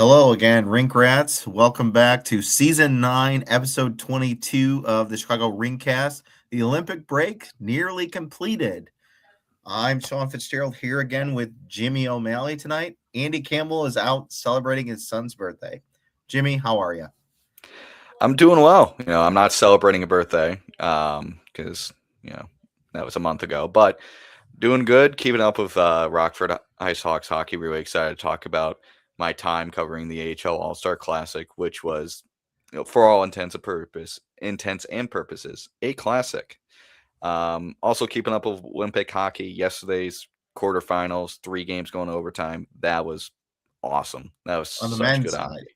Hello again, Rink Rats. Welcome back to Season 9, Episode 22 of the Chicago Rinkcast. The Olympic break nearly completed. I'm Sean Fitzgerald here again with Jimmy O'Malley tonight. Andy Campbell is out celebrating his son's birthday. Jimmy, how are you? I'm doing well. I'm not celebrating a birthday because, that was a month ago, but doing good, keeping up with Rockford Ice Hawks hockey. Really excited to talk about my time covering the AHL All-Star Classic, which was, for all intents and purposes, a classic. Also keeping up with Olympic hockey. Yesterday's quarterfinals, 3 games going to overtime. That was awesome. That was On the such men's good side. hockey.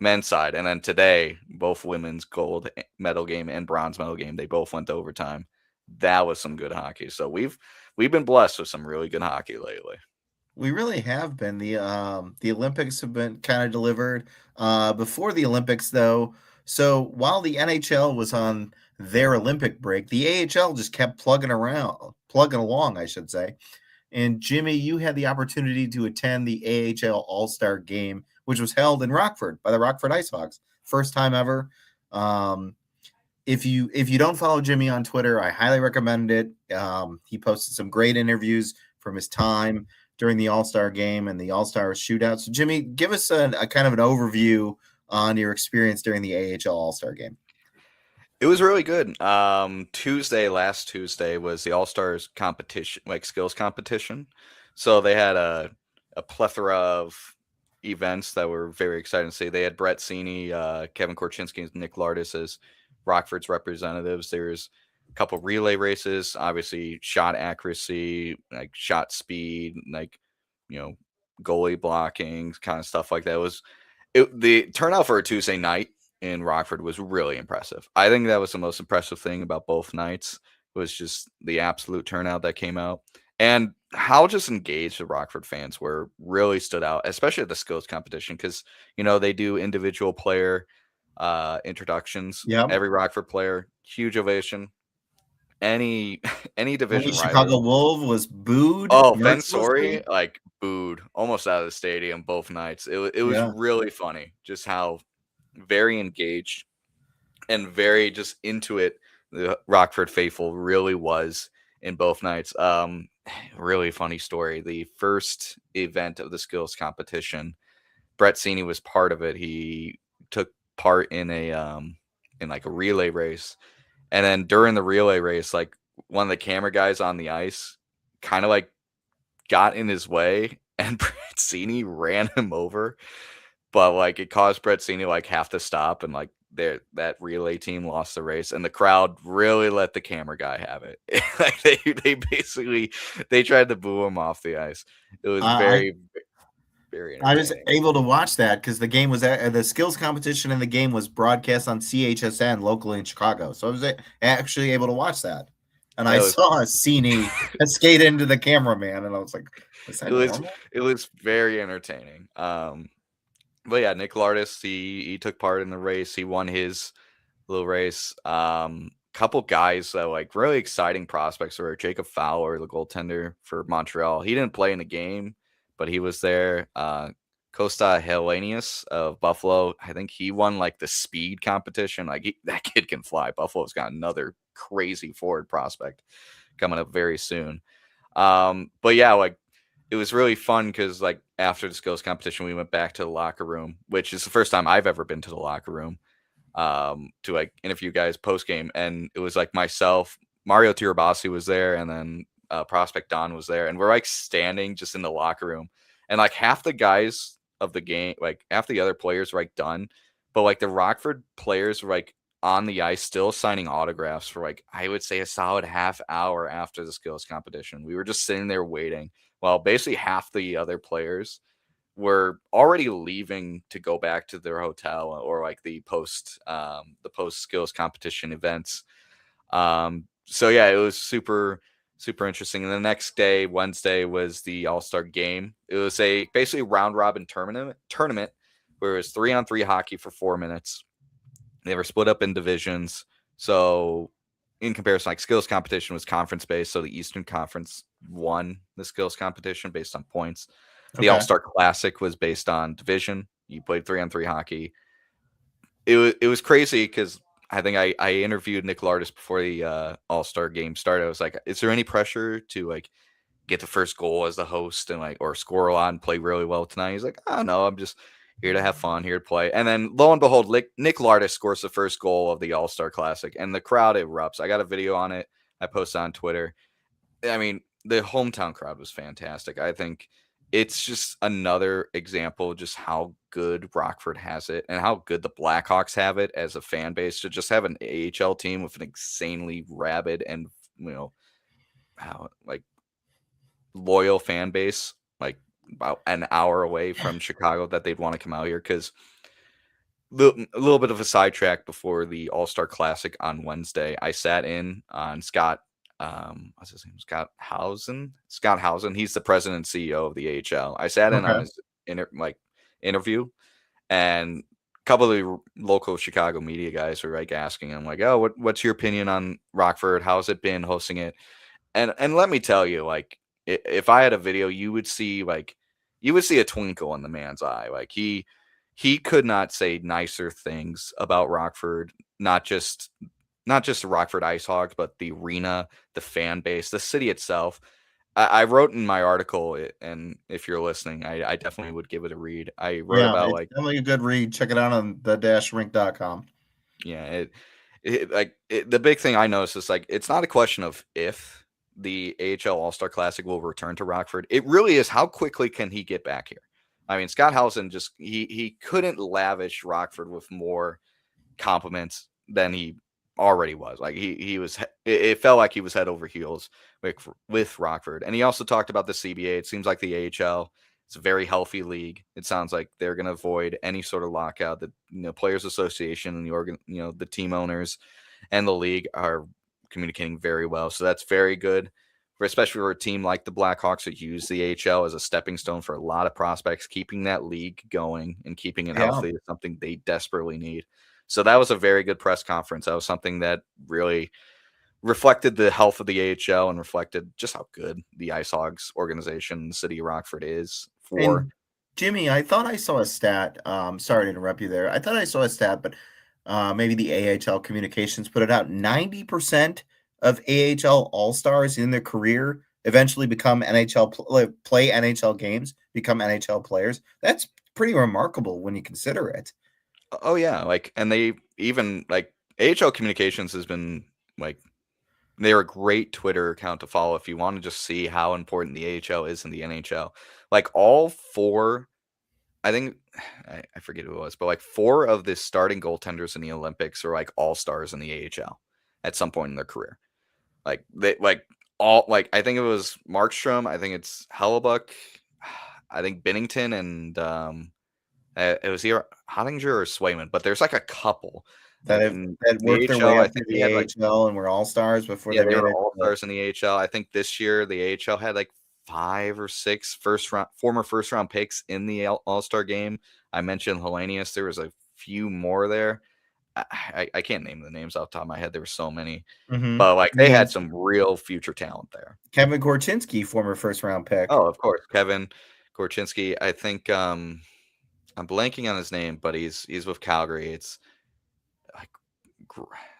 Men's side, and then today, both women's gold medal game and bronze medal game, they both went to overtime. That was some good hockey. So we've been blessed with some really good hockey lately. We really have been. The Olympics have been kind of delivered. Before the Olympics, though, so while the NHL was on their Olympic break, the AHL just kept plugging along, I should say. And Jimmy, you had the opportunity to attend the AHL All-Star game, which was held in Rockford by the Rockford Ice Hawks. First time ever. If you don't follow Jimmy on Twitter, I highly recommend it. He posted some great interviews from his time during the All-Star game and the All-Star shootout. So Jimmy, give us a kind of an overview on your experience during the AHL All-Star game. It was really good. Last Tuesday was the All-Stars competition, like skills competition. So they had a plethora of events that were very exciting to see. They had Brett Sini, Kevin Korchinski, and Nick Lardis as Rockford's representatives. There's a couple relay races, obviously shot accuracy, like shot speed, like, goalie blocking, kind of stuff like that. The turnout for a Tuesday night in Rockford was really impressive. I think that was the most impressive thing about both nights was just the absolute turnout that came out and how just engaged the Rockford fans were. Really stood out, especially at the skills competition because, they do individual player introductions. Yeah. Every Rockford player, huge ovation. Any division Only Chicago rival. Wolf was booed. Oh, Mercilessly. Fensori, like booed almost out of the stadium both nights. It was Yeah. really funny just how very engaged and very just into it the Rockford faithful really was in both nights. Really funny story. The first event of the skills competition, Brett Sini was part of it. He took part in like a relay race. And then during the relay race, like one of the camera guys on the ice kind of like got in his way and Brett Sini ran him over. But like it caused Brett Sini like have to stop and like that relay team lost the race and the crowd really let the camera guy have it. Like they basically they tried to boo him off the ice. It was I very I was entertaining. able to watch that because the game was the skills competition and the game was broadcast on CHSN locally in Chicago. So I was actually able to watch that. And I saw Cini skate into the cameraman, and I was like, "Was that normal?" It was very entertaining. But yeah, Nick Lardis, he took part in the race. He won his little race. Couple guys that like really exciting prospects were Jacob Fowler, the goaltender for Montreal. He didn't play in the game, but he was there. Costa Helenius of Buffalo, I think he won like the speed competition. Like that kid can fly. Buffalo's got another crazy forward prospect coming up very soon. But yeah, like it was really fun because like after the skills competition, we went back to the locker room, which is the first time I've ever been to the locker room to like interview guys post game. And it was like myself, Mario Tirabassi was there, and then Prospect Don was there. And we're like standing just in the locker room. And like half the guys of the game, like half the other players were like done. But like the Rockford players were like on the ice still signing autographs for like, I would say a solid half hour after the skills competition. We were just sitting there waiting while basically half the other players were already leaving to go back to their hotel or like the post skills competition events. So yeah, it was super interesting. And the next day, Wednesday, was the All-Star game. It was a basically round robin tournament where it was 3-on-3 hockey for 4 minutes. They were split up in divisions. So in comparison, like skills competition was conference based. So the Eastern Conference won the skills competition based on points. The All-Star Classic was based on division. He played 3-on-3 hockey. It was crazy because I think I interviewed Nick Lardis before the All-Star game started. I was like, is there any pressure to like get the first goal as the host and like or score a lot and play really well tonight? He's like, oh no, I'm just here to have fun, here to play. And then lo and behold, Nick Lardis scores the first goal of the All-Star Classic, and the crowd erupts. I got a video on it. I posted on Twitter. I mean, the hometown crowd was fantastic. I think it's just another example of just how good Rockford has it and how good the Blackhawks have it as a fan base to just have an AHL team with an insanely rabid and, how like loyal fan base, like about an hour away from Chicago, that they'd want to come out here. Because a little bit of a sidetrack before the All-Star Classic on Wednesday, I sat in on Scott. What's his name? Scott Housen. Scott Housen. He's the president and CEO of the AHL. I sat in on Okay. his interview, and a couple of the local Chicago media guys were like asking him, like, "Oh, what's your opinion on Rockford? How's it been hosting it?" And let me tell you, like, if I had a video, you would see a twinkle in the man's eye. Like he could not say nicer things about Rockford, not just the Rockford Ice Hogs, but the arena, the fan base, the city itself. I wrote in my article, and if you're listening, I definitely would give it a read. I wrote Yeah, about it's like, definitely a good read. Check it out on the-rink.com. yeah, the big thing I noticed is like it's not a question of if the AHL All-Star Classic will return to Rockford. It really is how quickly can he get back here. I mean, Scott Housen just he couldn't lavish Rockford with more compliments than he already was. Like he was, it felt like he was head over heels with Rockford. And he also talked about the CBA. It seems like the AHL, it's a very healthy league. It sounds like they're going to avoid any sort of lockout. The Players Association and the team owners and the league are communicating very well. So that's very good. Especially for a team like the Blackhawks that use the AHL as a stepping stone for a lot of prospects, keeping that league going and keeping it Yeah. healthy is something they desperately need. So that was a very good press conference. That was something that really reflected the health of the AHL and reflected just how good the Ice Hogs organization, the city of Rockford, is for. And Jimmy, I thought I saw a stat. Sorry to interrupt you there. I thought I saw a stat, but maybe the AHL Communications put it out. 90% of AHL All-Stars in their career eventually become play NHL games, become NHL players. That's pretty remarkable when you consider it. Oh yeah, like, and they even like AHL Communications has been like, they're a great Twitter account to follow if you want to just see how important the AHL is in the NHL. Like all four, I think I forget who it was, but like four of the starting goaltenders in the Olympics are like all stars in the AHL at some point in their career. Like they like all like I think it was Markstrom, I think it's Hellebuck, I think Bennington, and it was either Hottinger or Swayman, but there's like a couple. That have In that the worked their way AHL, I up think to they the had like, AHL and were all-stars before yeah, they they made were it. all stars in the AHL. I think this year the AHL had like 5 or 6 former first round picks in the All-Star game. I mentioned Hellenius. There was a few more there. I can't name the names off the top of my head. There were so many, Mhm. but like they had some real future talent there. Kevin Korchinski, former first-round pick. Oh, of course, Kevin Korchinski. I think I'm blanking on his name, but he's with Calgary. It's like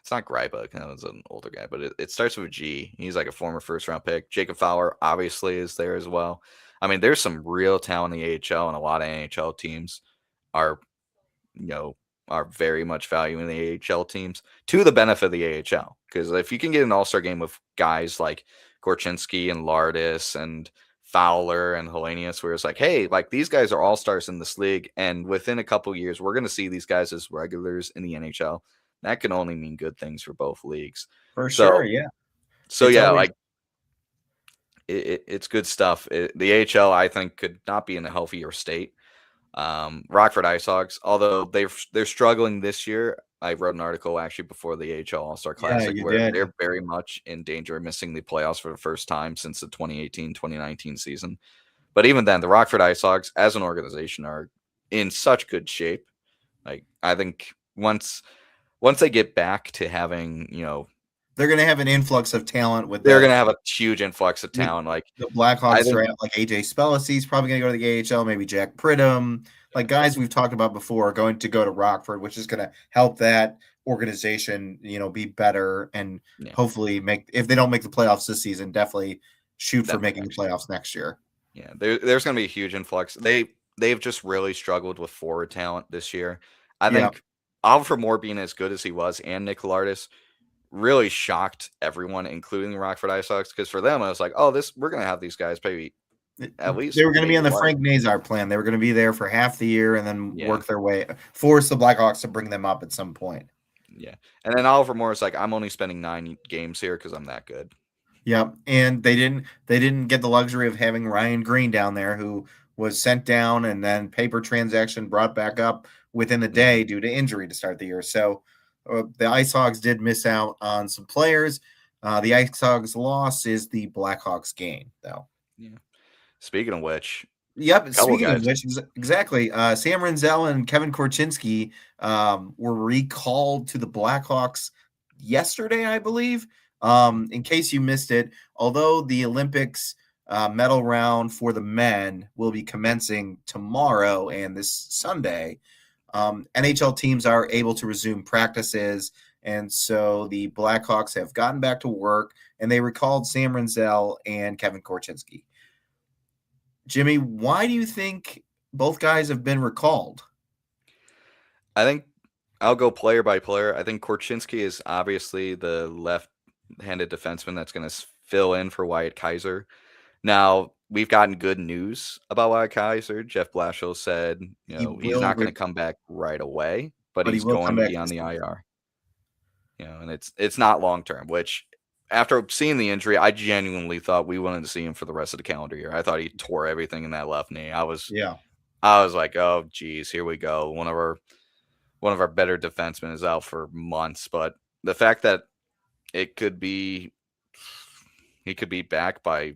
it's not Greiba. That was an older guy, but it starts with a G. He's like a former first round pick. Jacob Fowler obviously is there as well. I mean, there's some real talent in the AHL, and a lot of NHL teams are, you know, are very much valuing the AHL teams to the benefit of the AHL. Because if you can get an all-star game with guys like Korchinski and Lardis and Fowler and Hellenius, where it's like, hey, like these guys are all-stars in this league, and within a couple years, we're going to see these guys as regulars in the NHL. That can only mean good things for both leagues. For So, sure, yeah. so It's yeah, always like it's good stuff. The AHL, I think, could not be in a healthier state. Rockford Ice Hogs, although they're struggling this year. I wrote an article actually before the AHL All-Star yeah, Classic you where did. they're very much in danger of missing the playoffs for the first time since the 2018-2019 season. But even then, the Rockford Ice Hogs as an organization are in such good shape. Like I think once they get back to having, they're going to have an influx of talent with They're that. going to have a huge influx of The talent. Like I Blackhawks think, draft, like AJ Spellicy's probably going to go to the AHL. Maybe Jack Pridham, like guys we've talked about before, are going to go to Rockford, which is going to help that organization, be better and yeah, hopefully make. If they don't make the playoffs this season, definitely shoot for definitely making the next year. playoffs next year. Yeah, there's going to be a huge influx. They've just really struggled with forward talent this year. I Yeah, think Oliver Moore being as good as he was and Nick Lardis really shocked everyone, including the Rockford Ice Hawks, because for them, I was like, oh, we're going to have these guys maybe at they least were going to be make on the the play. Frank Nazar plan. They were going to be there for half the year and then Yeah, work their way, force the Blackhawks to bring them up at some point. yeah. And then Oliver Moore is like, I'm only spending 9 games here because I'm that good. Yep, and they didn't get the luxury of having Ryan Green down there, who was sent down and then paper transaction brought back up within a Mm-hmm. day due to injury to start the year. So the Ice Hogs did miss out on some players. The Ice Hogs' loss is the Blackhawks gain, though. Yeah. Speaking of which, Yep. a couple Speaking of guys. which, exactly. Sam Rinzel and Kevin Korchinski were recalled to the Blackhawks yesterday, I believe. In case you missed it, although the Olympics medal round for the men will be commencing tomorrow and this Sunday, NHL teams are able to resume practices. And so the Blackhawks have gotten back to work and they recalled Sam Rinzel and Kevin Korchinski. Jimmy, why do you think both guys have been recalled? I think I'll go player by player. I think Korchinski is obviously the left-handed defenseman that's going to fill in for Wyatt Kaiser. Now, we've gotten good news about Wyatt Kaiser. Jeff Blashill said, He he's will, not going to come back right away, but but he he's will going come to back be on this the season. IR. And it's not long term, which after seeing the injury, I genuinely thought we wanted to see him for the rest of the calendar year. I thought he tore everything in that left knee. Yeah, I was like, oh geez, here we go. One of our better defensemen is out for months, but the fact that it could be he could be back by,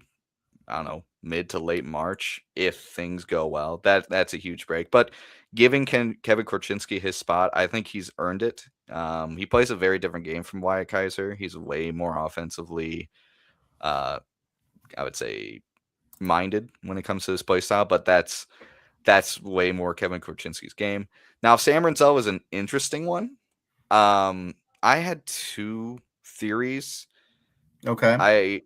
I don't know, mid to late March if things go well. That's a huge break. But giving Kevin Korchinski his spot, I think he's earned it. He plays a very different game from Wyatt Kaiser. He's way more offensively, I would say, minded when it comes to his play style. But that's way more Kevin Korchinski's game. Now, Sam Rinzel was an interesting one. I had two theories. okay.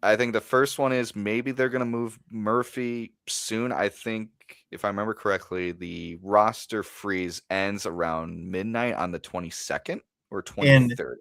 I think the first one is maybe they're going to move Murphy soon. I think, if I remember correctly, the roster freeze ends around midnight on the 22nd or And 23rd.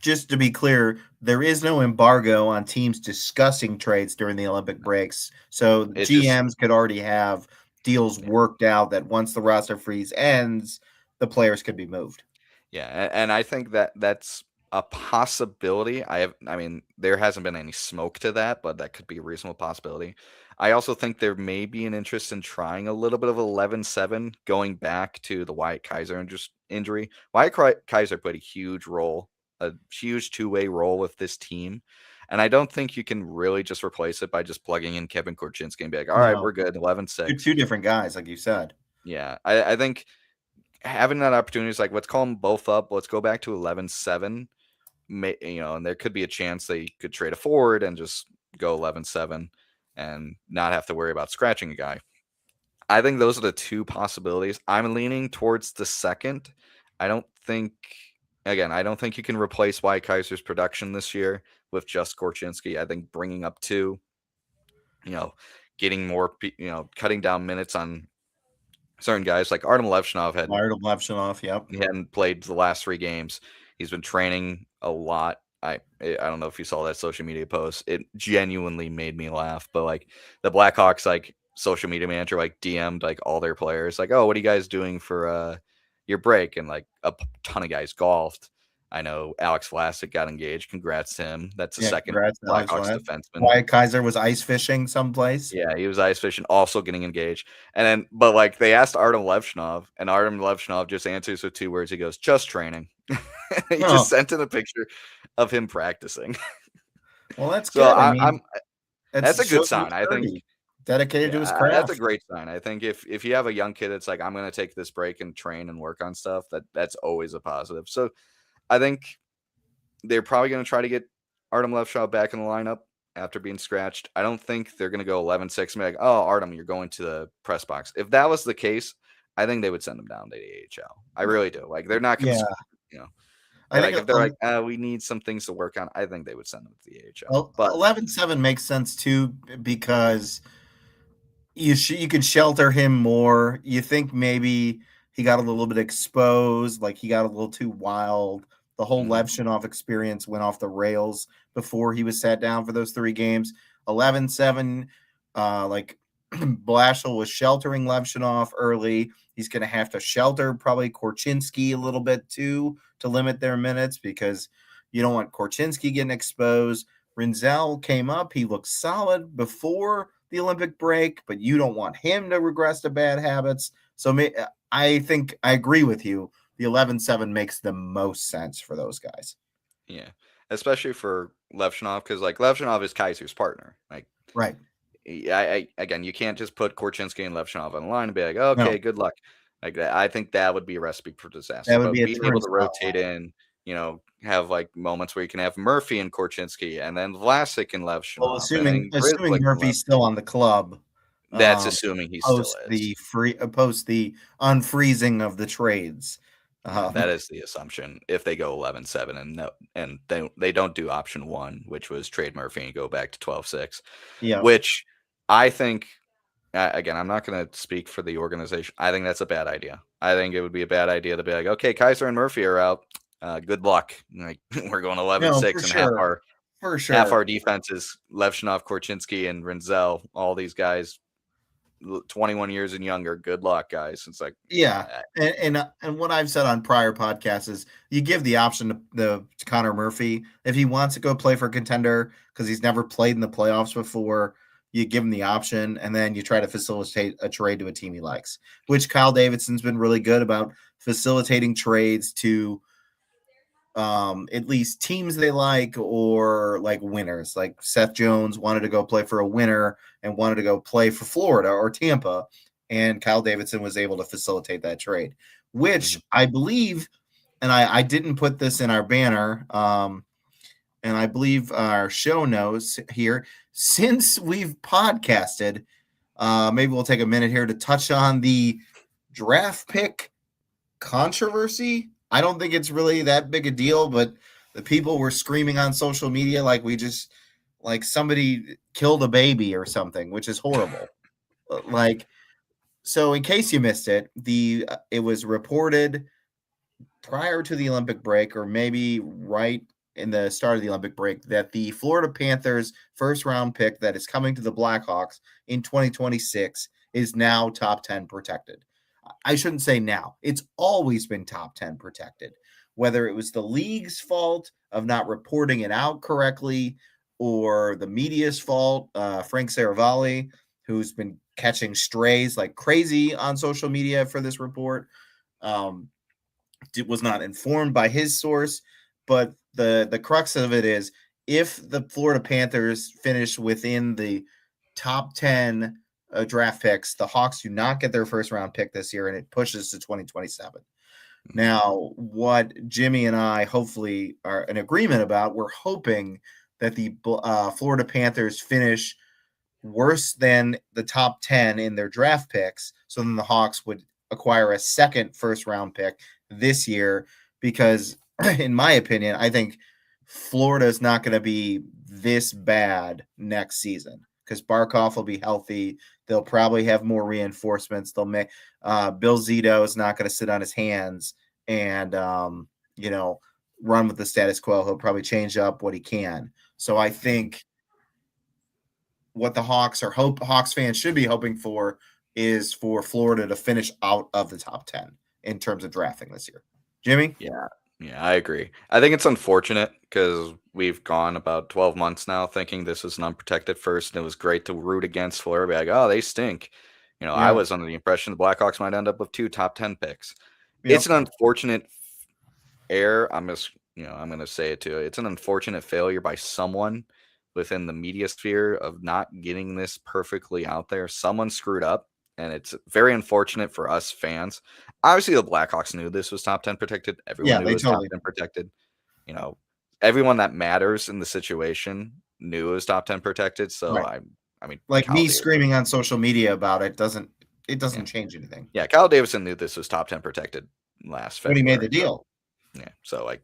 just to be clear, there is no embargo on teams discussing trades during the Olympic breaks. So It just, GMs could already have deals yeah, worked out that once the roster freeze ends, the players could be moved. yeah, and I think that's a possibility. I mean, there hasn't been any smoke to that, but that could be a reasonable possibility. I also think there may be an interest in trying a little bit of 11-7 going back to the Wyatt Kaiser injury. Wyatt Kaiser played a huge two-way role with this team. And I don't think you can really just replace it by just plugging in Kevin Korchinski and be like, all right, No, we're good, they're 11-6. two different guys, like you said. Yeah, I think having that opportunity is like, let's call them both up. Let's go back to 11-7. And there could be a chance they could trade a forward and just go 11-7 and not have to worry about scratching a guy. I think those are the two possibilities. I'm leaning towards the second. I don't think, I don't think you can replace Wyatt Kaiser's production this year with just Korchinski. I think bringing up two, getting more, cutting down minutes on certain guys like Artem Levshinov Wired Levshunov, yep. he hadn't played the last 3 games. He's been training a lot. I don't know if you saw that social media post. It genuinely made me laugh. But like the Blackhawks, like social media manager, like DM'd like all their players, like, oh, what are you guys doing for your break? And like a ton of guys golfed. I know Alex Vlasic got engaged. Congrats to him. That's the Yeah, second congrats, Alex Blackhawks Wyatt. defenseman. Wyatt Kaiser was ice fishing someplace. Yeah, he was ice fishing, also getting engaged. And then, but like they asked Artem Levshinov, and Artem Levshinov just answers with 2 words. He goes, just training. He Oh, just sent in a picture of him practicing. well, that's So good. I I'm mean, that's that a good shows sign. I think, maturity, dedicated to his yeah, that's a craft. great sign. I think if you have a young kid that's like, I'm gonna take this break and train and work on stuff, that's always a positive. So I think they're probably going to try to get Artem Levshov back in the lineup after being scratched. I don't think they're going to go 11-6 and be like, oh, Artem, you're going to the press box. If that was the case, I think they would send him down to the AHL. I really do. Like, they're not going Yeah, to, you know, I think like if they're like, we need some things to work on, I think they would send him to the AHL. But 11-7 makes sense too because you could shelter him more. You think maybe he got a little bit exposed, like he got a little too wild. The whole Levshunov experience went off the rails before he was sat down for those 3 games. 11-7, like Blashill was sheltering Levshunov early. He's going to have to shelter probably Korchinski a little bit too to limit their minutes because you don't want Korchinski getting exposed. Rinzel came up. He looked solid before the Olympic break, but you don't want him to regress to bad habits. So I think I agree with you. The 11-7 makes the most sense for those guys. Yeah, especially for Levshunov because like Levshunov is Kaiser's partner. Like, right. I again, you can't just put Korchinski and Levshunov on the line and be like, okay, good luck. Like that, I think that would be a recipe for disaster. That would but be a being able to turnstile rotate in, have like moments where you can have Murphy and Korchinski, and then Vlasic and Levshunov, well, assuming Grzelcyk Murphy's still on the club. That's assuming he still is. Post the unfreezing of the trades. That is the assumption. If they go 11-7 and they don't do option 1, which was trade Murphy and go back to 12-6. Yeah. Which I think, again, I'm not going to speak for the organization. I think that's a bad idea. I think it would be a bad idea to be like, okay, Kaiser and Murphy are out. Good luck. Like, we're going 11-6 and half our defense is Levshunov, Korchinski, and Rinzel. All these guys 21 years and younger. Good luck, guys. It's like, and what I've said on prior podcasts is you give the option to Connor Murphy if he wants to go play for a contender because he's never played in the playoffs before. You give him the option, and then you try to facilitate a trade to a team he likes. Which Kyle Davidson's been really good about facilitating trades to at least teams they like or like winners. Like Seth Jones wanted to go play for a winner and wanted to go play for Florida or Tampa, and Kyle Davidson was able to facilitate that trade, which I believe, and I didn't put this in our banner, and I believe our show notes here, since we've podcasted, maybe we'll take a minute here to touch on the draft pick controversy. I don't think it's really that big a deal, but the people were screaming on social media like like somebody killed a baby or something, which is horrible. So in case you missed it, it was reported prior to the Olympic break, or maybe right in the start of the Olympic break, that the Florida Panthers first round pick that is coming to the Blackhawks in 2026 is now top 10 protected. I shouldn't say now. It's always been top 10 protected. Whether it was the league's fault of not reporting it out correctly or the media's fault, Frank Saravalli, who's been catching strays like crazy on social media for this report, was not informed by his source. But the crux of it is if the Florida Panthers finish within the top 10 draft picks, the Hawks do not get their first round pick this year, and it pushes to 2027. Now, what Jimmy and I hopefully are in agreement about, we're hoping that the Florida Panthers finish worse than the top 10 in their draft picks, so then the Hawks would acquire a second first round pick this year, because in my opinion, I think Florida is not going to be this bad next season because Barkov will be healthy. They'll probably have more reinforcements. They'll make Bill Zito is not going to sit on his hands and run with the status quo. He'll probably change up what he can. So I think what the Hawks fans should be hoping for is for Florida to finish out of the top 10 in terms of drafting this year. Jimmy? Yeah, I agree. I think it's unfortunate because we've gone about 12 months now thinking this is an unprotected first, and it was great to root against Florida. Be like, oh, they stink. I was under the impression the Blackhawks might end up with 2 top 10 picks. Yep. It's an unfortunate error. I'm going to say it too. It's an unfortunate failure by someone within the media sphere of not getting this perfectly out there. Someone screwed up, and it's very unfortunate for us fans. Obviously, the Blackhawks knew this was top 10 protected. Everyone knew it was top 10 protected. everyone that matters in the situation knew it was top 10 protected. So Right. I mean, Like Kyle me Davidson, screaming on social media about it doesn't yeah, change anything. yeah, Kyle Davidson knew this was top 10 protected last When he made the February. So, deal. yeah, so like,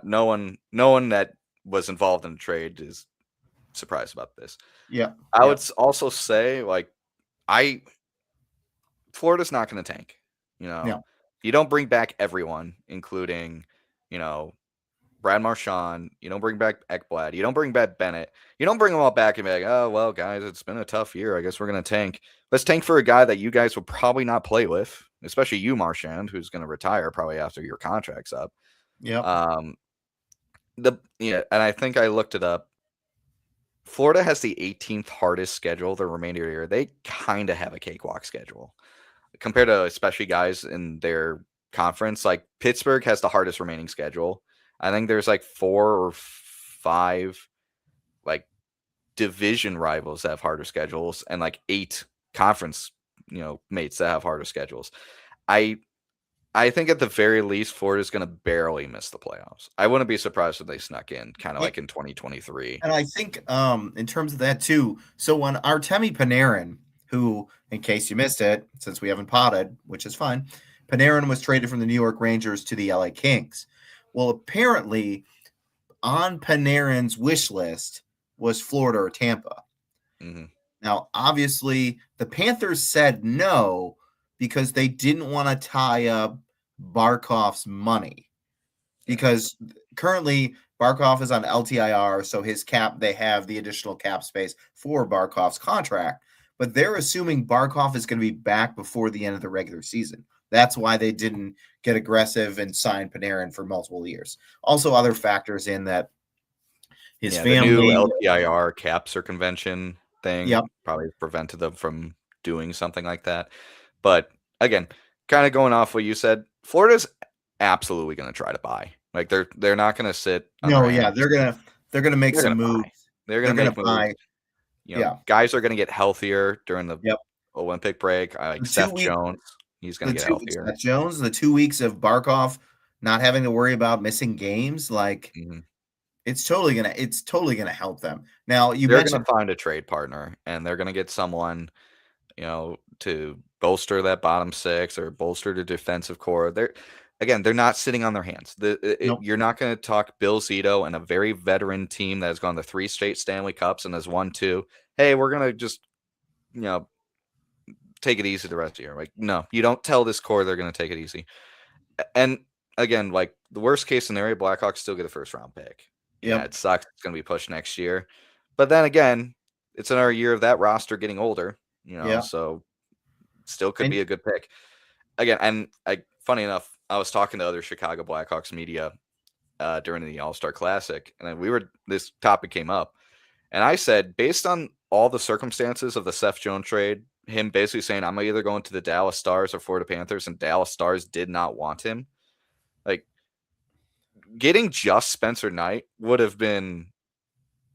no one that was involved in the trade is surprised about this. Yeah. I would Yep. also say like Florida's not going to tank. You know, No. you don't bring back everyone, including, you know, Brad Marchand. You don't bring back Ekblad. You don't bring back Bennett. You don't bring them all back and be like, oh, well, guys, it's been a tough year. I guess we're going to tank. Let's tank for a guy that you guys will probably not play with, especially you, Marchand, who's going to retire probably after your contract's up. Yep. And I think I looked it up. Florida has the 18th hardest schedule the remainder of the year. They kind of have a cakewalk schedule compared to especially guys in their conference. Like Pittsburgh has the hardest remaining schedule. I think there's like 4 or 5 like division rivals that have harder schedules and like 8 conference, mates that have harder schedules. I think at the very least, Florida's going to barely miss the playoffs. I wouldn't be surprised if they snuck in, kind of like in 2023. And I think in terms of that too, so when Artemi Panarin, who, in case you missed it, since we haven't potted, which is fine, Panarin was traded from the New York Rangers to the LA Kings. Well, apparently on Panarin's wish list was Florida or Tampa. Mm-hmm. Now, obviously, the Panthers said no because they didn't want to tie up Barkov's money. Because currently Barkov is on LTIR, so his cap, they have the additional cap space for Barkov's contract. But they're assuming Barkov is going to be back before the end of the regular season. That's why they didn't get aggressive and sign Panarin for multiple years. Also, other factors in that his family. The new LTIR cap circumvention thing probably prevented them from doing something like that. But again, kind of going off what you said, Florida's absolutely going to try to buy. Like they're not going to sit. No, yeah, they're gonna make some moves. They're going to make moves. Buy. Guys are going to get healthier during the Olympic break. Like Seth Jones, he's going to get healthier. Seth Jones, the 2 weeks of Barkov not having to worry about missing games, like it's totally gonna help them. Now they're going to find a trade partner, and they're going to get someone, to bolster that bottom 6 or bolster the defensive core. They're not sitting on their hands. You're not going to talk Bill Zito and a very veteran team that has gone to 3 straight Stanley Cups and has won 2. Hey, we're going to just, take it easy the rest of the year. Like, no, you don't tell this core they're going to take it easy. And again, like the worst case scenario, Blackhawks still get a first round pick. Yeah, it sucks. It's going to be pushed next year. But then again, it's another year of that roster getting older, so still could be a good pick. Again, and funny enough, I was talking to other Chicago Blackhawks media during the All-Star Classic, and this topic came up, and I said, based on all the circumstances of the Seth Jones trade, him basically saying, I'm either going to the Dallas Stars or Florida Panthers, and Dallas Stars did not want him. Like, getting just Spencer Knight would have been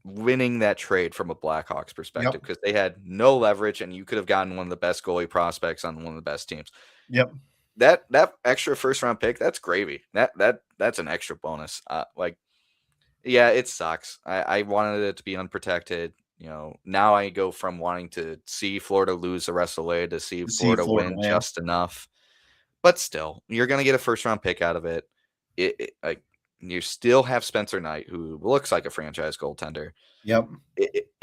winning that trade from a Blackhawks perspective because they had no leverage, and you could have gotten one of the best goalie prospects on one of the best teams. Yep. That extra first round pick, that's gravy. That's an extra bonus. It sucks. I wanted it to be unprotected. Now I go from wanting to see Florida lose the rest of the way to see Florida win just enough. But still, you're gonna get a first round pick out of it. You still have Spencer Knight, who looks like a franchise goaltender. Yep.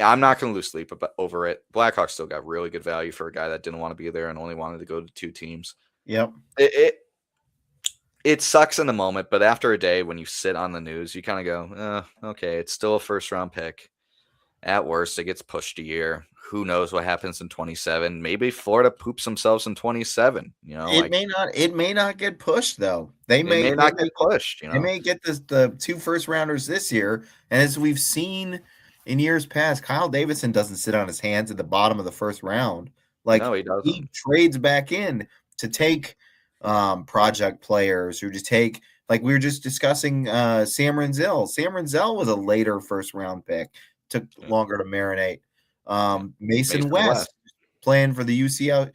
I'm not going to lose sleep over it. Blackhawks still got really good value for a guy that didn't want to be there and only wanted to go to 2 teams. Yep. It sucks in the moment, but after a day when you sit on the news, you kind of go, okay, it's still a first round pick. At worst, it gets pushed a year. Who knows what happens in 27? Maybe Florida poops themselves in 27. It may not get pushed though. They may not get pushed. They may get the 2 first rounders this year, and as we've seen in years past, Kyle Davidson doesn't sit on his hands at the bottom of the first round. Like, no, he doesn't. He trades back in to take project players, or to take, like we were just discussing, Sam Rinzel. Sam Rinzel was a later first round pick. Took longer to marinate. Mason West playing for the USHL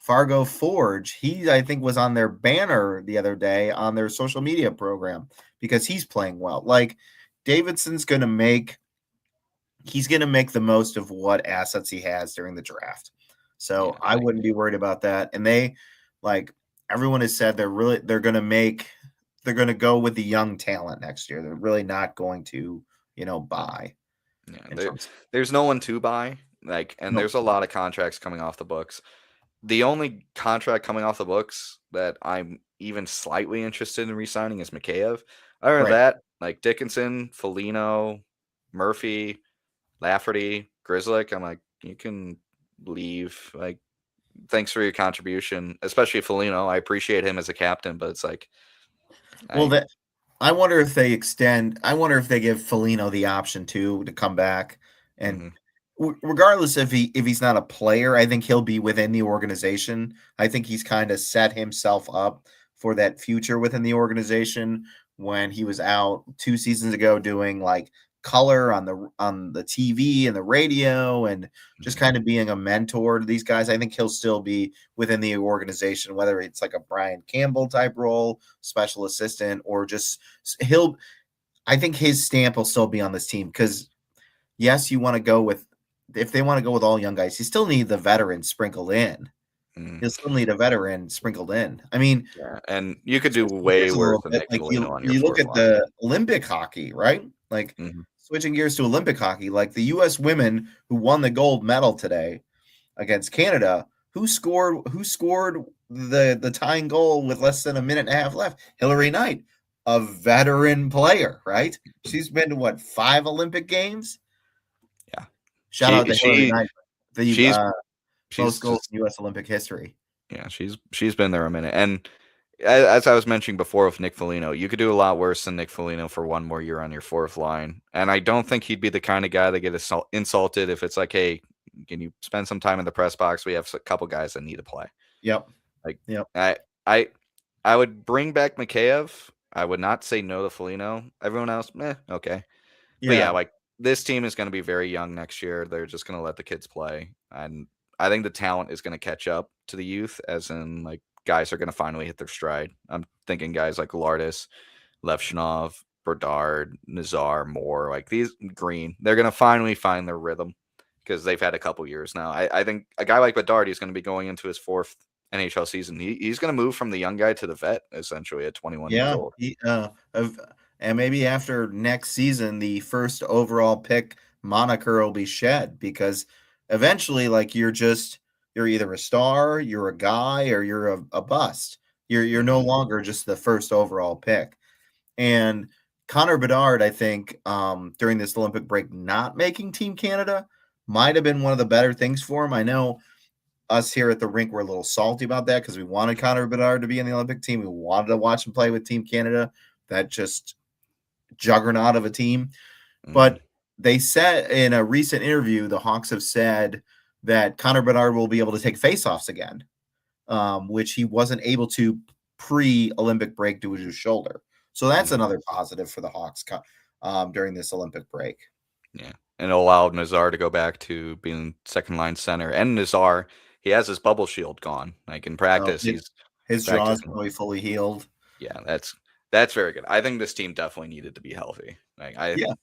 Fargo Forge, he I think was on their banner the other day on their social media program because he's playing well. Like Davidson's going to make the most of what assets he has during the draft. So Yeah, I wouldn't be worried about that. And they, like everyone has said, they're going to go with the young talent next year. They're really not going to, buy in there, terms. there's no one to buy. And Nope. there's a lot of contracts coming off the books. The only contract coming off the books that I'm even slightly interested in re-signing is Mikheyev. Other than Right. that, like Dickinson, Foligno, Murphy, Lafferty, Grizzlick, I'm like, you can leave. Like, thanks for your contribution, especially Foligno. I appreciate him as a captain, but it's like, Well, I I wonder if they extend. I wonder if they give Foligno the option to come back, and mhm, regardless if he's not a player, I think he'll be within the organization. I think he's kind of set himself up for that future within the organization when he was out 2 seasons ago doing like color on the TV and the radio and just mhm. kind of being a mentor to these guys. I think he'll still be within the organization, whether it's like a Brian Campbell type role, special assistant, or just he'll. I think his stamp will still be on this team because yes, you want to go with if they want to go with all young guys, you still need the veterans sprinkled in. Mm, You'll still need a veteran sprinkled in. I mean, yeah, and you could do switching way gears a worse little than bit, Nick like Foligno you on your you look fourth at line. the Olympic hockey, right? Like Mhm, switching gears to Olympic hockey, like the U.S. women who won the gold medal today against Canada, who scored the tying goal with less than a minute and a half left? Hillary Knight, a veteran player, right? She's been to what 5 Olympic games? yeah, Shout out she to Hillary she Knight, the she's most she's goals just in U.S. Olympic history. yeah, she's been there a minute. And as I was mentioning before with Nick Foligno, you could do a lot worse than Nick Foligno for one more year on your fourth line. And I don't think he'd be the kind of guy that get insulted if it's like, hey, can you spend some time in the press box? We have a couple guys that need to play. Yep. Like Yep. I I I would bring back Mikheyev. I would not say no to Foligno. Everyone else, okay. But yeah, Yeah. like this team is going to be very young next year. They're just going to let the kids play, and I think the talent is going to catch up to the youth. As in, like guys are going to finally hit their stride. I'm thinking guys like Lardis, Levshinov, Berdard, Nazar, Moore, like these Green. They're going to finally find their rhythm because they've had a couple years now. I think a guy like Bedard is going to be going into his fourth NHL season. He's going to move from the young guy to the vet essentially at 21 years Yeah. old. And maybe after next season, the first overall pick moniker will be shed because eventually, like you're either a star, you're a guy, or you're a bust. You're no Hmm. longer just the first overall pick. And Connor Bedard, I think, during this Olympic break, not making Team Canada might have been one of the better things for him. I know us here at the rink were a little salty about that because we wanted Connor Bedard to be in the Olympic team. We wanted to watch him play with Team Canada, that just juggernaut of a team. Hmm. But they said in a recent interview, the Hawks have said that Connor Bedard will be able to take faceoffs again, which he wasn't able to pre-Olympic break due to his shoulder. So that's Hmm. another positive for the Hawks during this Olympic break. Yeah, and it allowed Nazar to go back to being second line center. And Nazar, he has his bubble shield gone. Like in Oh, practice, he's his jaw is practicing. probably fully healed. Yeah, that's very good. I think this team definitely needed to be healthy. Like Yeah,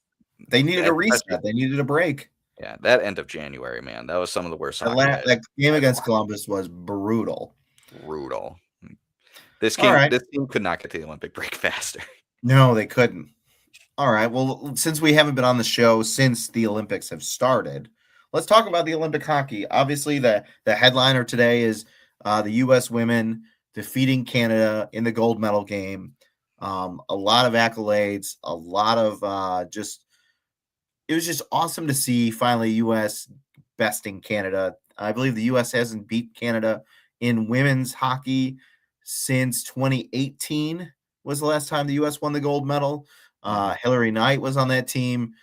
they needed a especially reset. They needed a break. yeah, that end of January, man, that was some of the worst That, hockey that game I've against watched. Columbus was brutal. Brutal. All right. This team could not get to the Olympic break faster. No, they couldn't. All right. Well, since we haven't been on the show since the Olympics have started, let's talk about the Olympic hockey. Obviously, the headliner today is the U.S. women defeating Canada in the gold medal game. A lot of accolades, a lot of it was just awesome to see finally U.S. besting Canada. I believe the U.S. hasn't beat Canada in women's hockey since 2018 was the last time the U.S. won the gold medal. Mhm. Hillary Knight was on that team.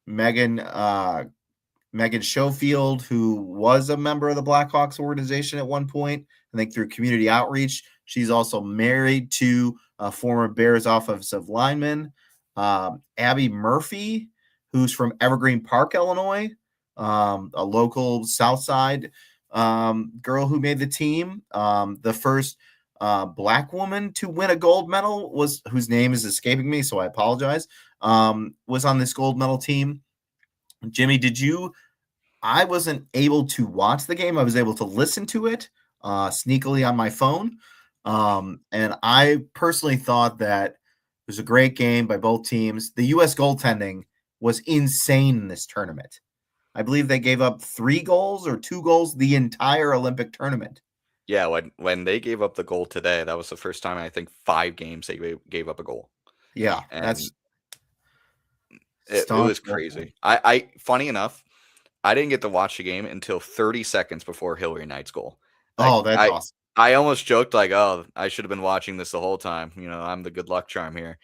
Megan Megan Schofield, who was a member of the Blackhawks organization at one point, I think through community outreach. She's also married to a former Bears offensive lineman, Abby Murphy, who's from Evergreen Park, Illinois, a local South Side girl who made the team. The first black woman to win a gold medal whose name is escaping me, so I apologize. Was on this gold medal team. Jimmy, I wasn't able to watch the game. I was able to listen to it sneakily on my phone. And I personally thought that it was a great game by both teams. The U.S. goaltending was insane in this tournament. I believe they gave up 3 goals or 2 goals the entire Olympic tournament. Yeah, when they gave up the goal today, that was the first time in, I think 5 games they gave up a goal. Yeah, And that's it was crazy. I funny enough, I didn't get to watch the game until 30 seconds before Hillary Knight's goal. Like, Oh, that's awesome. I almost joked like, "Oh, I should have been watching this the whole time." I'm the good luck charm here.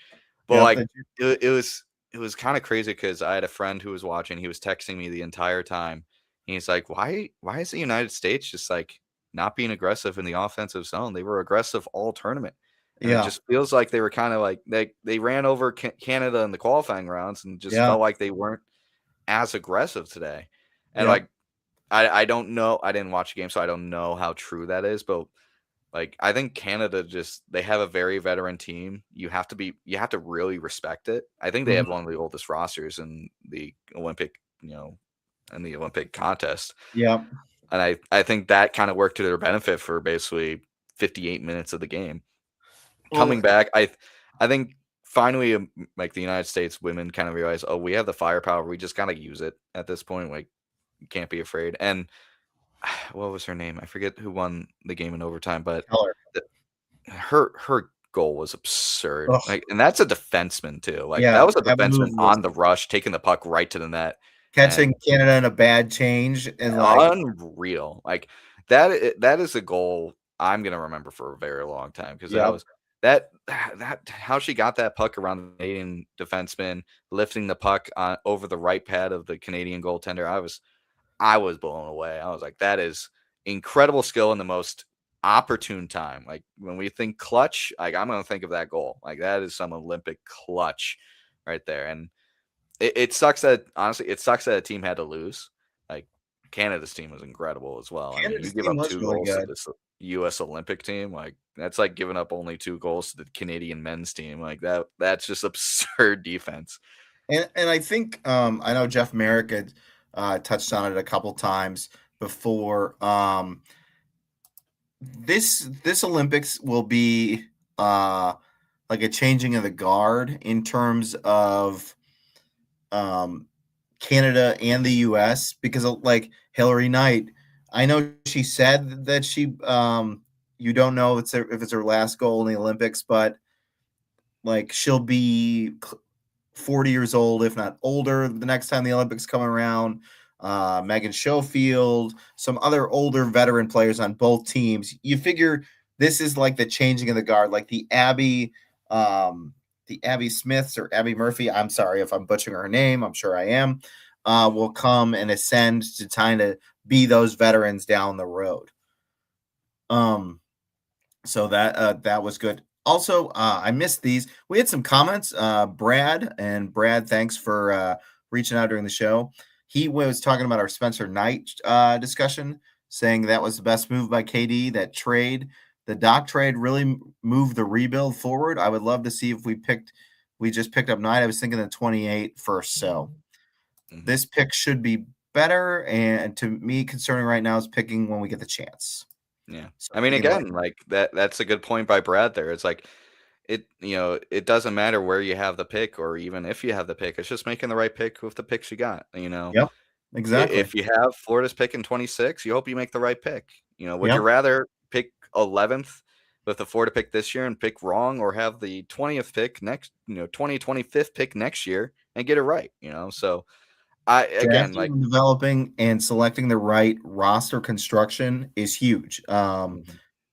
But Yep, like, it was kind of crazy because I had a friend who was watching. He was texting me the entire time. He's like, "Why is the United States just like not being aggressive in the offensive zone? They were aggressive all tournament." And it yeah, just feels like they were kind of like they ran over Canada in the qualifying rounds and just yeah, felt like they weren't as aggressive today. And yep. like I don't know. I didn't watch the game, so I don't know how true that is. But like I think Canada they have a very veteran team. You have to really respect it. I think they Mhm, have one of the oldest rosters in the Olympic, in the Olympic contest. yep. And I think that kind of worked to their benefit for basically 58 minutes of the game. Well, Coming back, I think finally like the United States women kind of realize, oh, we have the firepower. We just gotta use it at this point. Like you can't be afraid. And what was her name? I forget who won the game in overtime, but Keller. her goal was absurd. Ugh, Like, and that's a defenseman too. Like yeah, that was a that defenseman move was on the rush, taking the puck right to the net, catching and Canada in a bad change and, like, unreal. Like that is a goal I'm gonna remember for a very long time because that yep, was that how she got that puck around the Canadian defenseman, lifting the puck over the right pad of the Canadian goaltender. I was blown away. I was like, that is incredible skill in the most opportune time. Like when we think clutch, like I'm gonna think of that goal. Like that is some Olympic clutch right there. And it sucks that honestly, it sucks that a team had to lose. Like Canada's team was incredible as well. I mean, you Canada's give team up was 2 really goals to good. this US Olympic team, like that's like giving up only 2 goals to the Canadian men's team. Like that's just absurd defense. And I think, I know Jeff Merrick had, touched on it a couple times before. This Olympics will be, like a changing of the guard in terms of, um, Canada and the US because of, like, Hillary Knight. I know she said that you don't know if it's her last goal in the Olympics, but, like, she'll be 40 years old, if not older, the next time the Olympics come around. Megan Schofield, some other older veteran players on both teams. You figure this is like the changing of the guard, like the Abby Smiths or Abby Murphy. I'm sorry if I'm butchering her name. I'm sure I am. Will come and ascend to kind of be those veterans down the road. So that was good. Also, I missed these. We had some comments. Brad, thanks for reaching out during the show. He was talking about our Spencer Knight discussion, saying that was the best move by KD. The Doc trade really moved the rebuild forward. I would love to see if we just picked up Knight. I was thinking the 28 first. So this pick should be better. And to me, concerning right now is picking when we get the chance. Yeah. So I mean, either way. again, like that's a good point by Brad there. It's like it doesn't matter where you have the pick or even if you have the pick. It's just making the right pick with the picks you got. Yep. Exactly. If you have Florida's pick in 26, you hope you make the right pick. Would you Yep. rather pick 11th with the Florida pick this year and pick wrong or have the 20th pick next, 25th pick next year and get it right, So I again Drafting like and developing and selecting the right roster construction is huge. Mhm.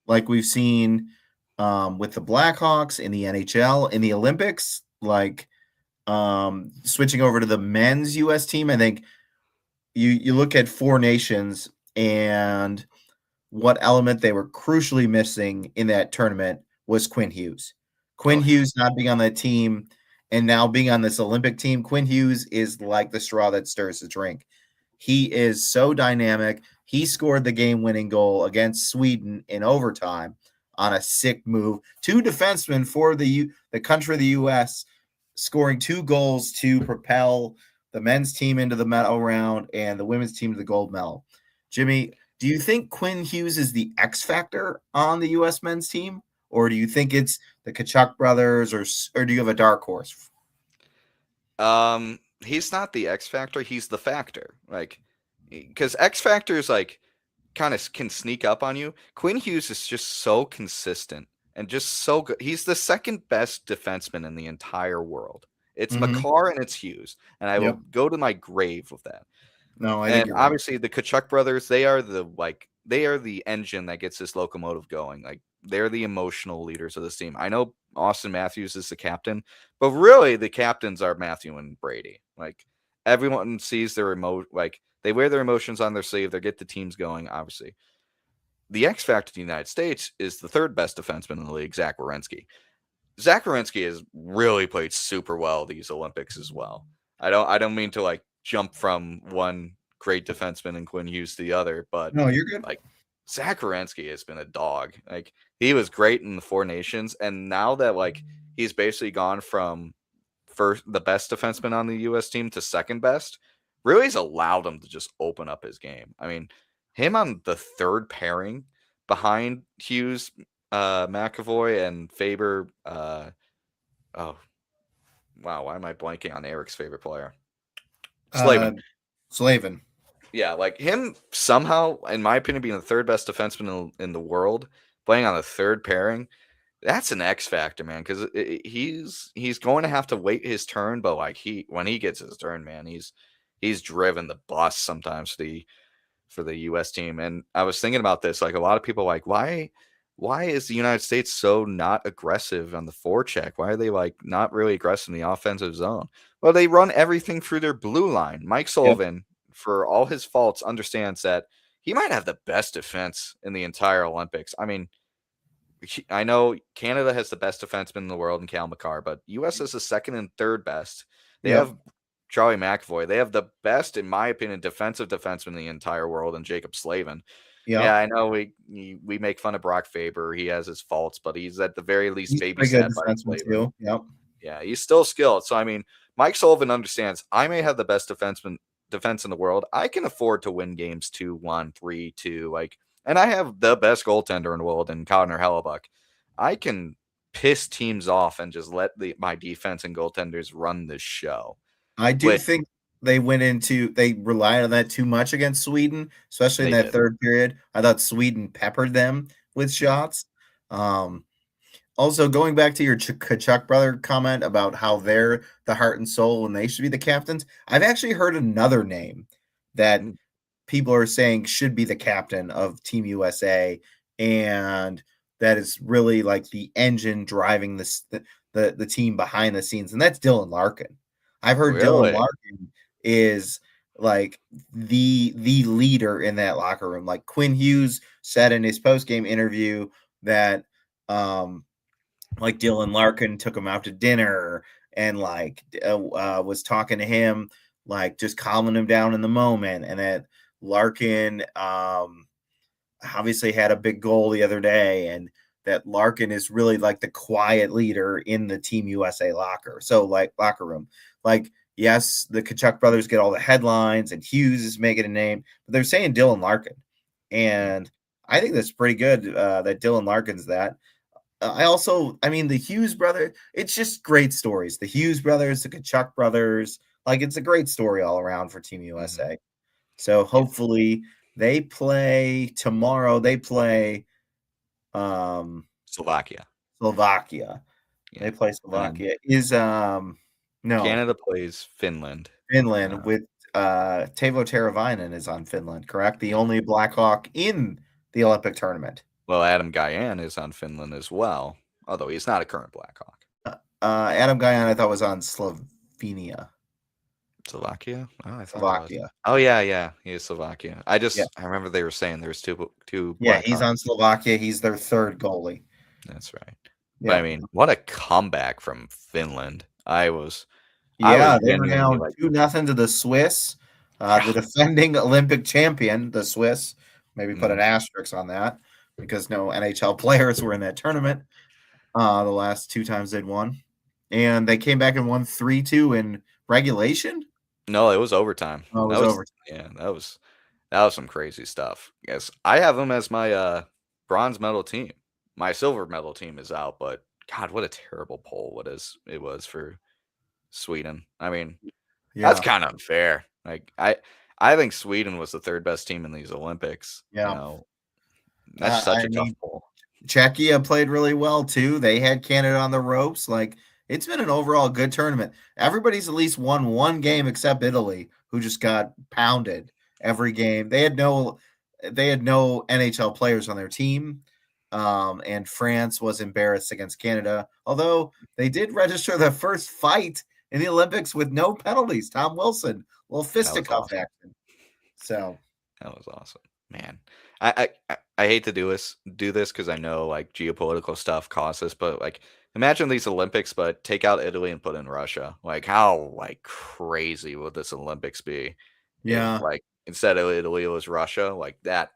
Like we've seen with the Blackhawks in the NHL, in the Olympics, like switching over to the men's US team, I think you look at Four Nations and what element they were crucially missing in that tournament was Quinn Hughes. Quinn Oh yeah. Hughes not being on that team and now being on this Olympic team, Quinn Hughes is like the straw that stirs the drink. He is so dynamic. He scored the game-winning goal against Sweden in overtime on a sick move. 2 defensemen for the country of the U.S. scoring 2 goals to propel the men's team into the medal round and the women's team to the gold medal. Jimmy, do you think Quinn Hughes is the X factor on the U.S. men's team, or do you think it's the Tkachuk brothers, or do you have a dark horse? He's not the X factor. He's the factor. Like, because X factor is like kind of can sneak up on you. Quinn Hughes is just so consistent and just so good. He's the second best defenseman in the entire world. It's Makar and it's Hughes, and I will go to my grave with that. No, I think And you're right. obviously the Tkachuk brothers, they are the engine that gets this locomotive going. Like, they're the emotional leaders of this team. I know Austin Matthews is the captain, but really the captains are Matthew and Brady. Like, everyone sees their they wear their emotions on their sleeve. They get the teams going, obviously. The X factor of the United States is the third best defenseman in the league, Zach Werenski. Zach Werenski has really played super well these Olympics as well. I don't mean to like jump from one great defenseman in Quinn Hughes to the other, but No, you're good. like Zach Werenski has been a dog. Like, he was great in the Four Nations, and now that like he's basically gone from the best defenseman on the U.S. team to second best, really has allowed him to just open up his game. I mean, him on the third pairing behind Hughes, McAvoy, and Faber. Oh, wow, why am I blanking on Eric's favorite player? Slavin. Slavin. Yeah, like him somehow, in my opinion, being the third best defenseman in the world, playing on the third pairing, that's an X factor, man. Because he's going to have to wait his turn, but like when he gets his turn, man, he's driven the bus sometimes for the U.S. team. And I was thinking about this, like a lot of people like why is the United States so not aggressive on the forecheck? Why are they like not really aggressive in the offensive zone? Well, they run everything through their blue line. Mike Sullivan, for all his faults, understands that he might have the best defense in the entire Olympics. I mean, I know Canada has the best defenseman in the world in Cal McCarr, but U.S. is the second and third best. They have Charlie McAvoy. They have the best, in my opinion, defensive defenseman in the entire world in Jacob Slavin. Yeah, I know we make fun of Brock Faber. He has his faults, but he's at the very least babysat by Slavin. Yeah, he's still skilled. So, I mean, Mike Sullivan understands I may have the best defense in the world. I can afford to win games 2-1, 3-2, like, and I have the best goaltender in the world in Connor Hellebuck. I can piss teams off and just let my defense and goaltenders run the show. I do think they relied on that too much against Sweden, especially in that third period. I thought Sweden peppered them with shots. Also, going back to your Tkachuk brother comment about how they're the heart and soul and they should be the captains, I've actually heard another name that people are saying should be the captain of Team USA, and that is really like the engine driving the team behind the scenes, and that's Dylan Larkin. I've heard Dylan Larkin is like the leader in that locker room. Like Quinn Hughes said in his post-game interview that like Dylan Larkin took him out to dinner and like was talking to him, like just calming him down in the moment, and that Larkin obviously had a big goal the other day, and that Larkin is really like the quiet leader in the Team USA locker room. Like, yes, the Tkachuk brothers get all the headlines and Hughes is making a name, but they're saying Dylan Larkin. And I think that's pretty good that Dylan Larkin's that. The Hughes brother, it's just great stories. The Hughes brothers, the Tkachuk brothers, like it's a great story all around for Team USA. Mm-hmm. So hopefully they play tomorrow. They play Slovakia. Yeah. They play Slovakia. No. Canada plays Finland. With Teuvo Teravainen is on Finland, correct? The only Blackhawk in the Olympic tournament. Well, Adam Gajan is on Finland as well, although he's not a current Blackhawk. Adam Gajan, I thought, was on Slovenia. Slovakia? Oh, I thought Slovakia. Oh, yeah, he is Slovakia. I remember they were saying there's two. Yeah, he's on Slovakia. He's their third goalie. That's right. Yeah. But I mean, what a comeback from Finland! They were down 2-0 to the Swiss. The defending Olympic champion, the Swiss, Maybe put an asterisk on that because no NHL players were in that tournament the last 2 times they'd won. And they came back and won 3-2 in regulation? No, it was overtime. Oh, it That was was overtime. that was some crazy stuff. Yes, I have them as my bronze medal team. My silver medal team is out, but God, what a terrible poll it was for Sweden. I mean, that's Yeah. kind of unfair. Like I think Sweden was the third best team in these Olympics. You Yeah. know, that's such I a tough mean, poll. Czechia played really well too. They had Canada on the ropes. Like it's been an overall good tournament. Everybody's at least won one game except Italy, who just got pounded every game. They had no NHL players on their team. And France was embarrassed against Canada, although they did register the first fight in the Olympics with no penalties. Tom Wilson, little That was fisticuff awesome. action. So That was awesome, man. I hate to do this because I know like geopolitical stuff causes this, but like imagine these Olympics, but take out Italy and put in Russia. Like how like crazy would this Olympics be if yeah, like instead of Italy it was Russia? Like that,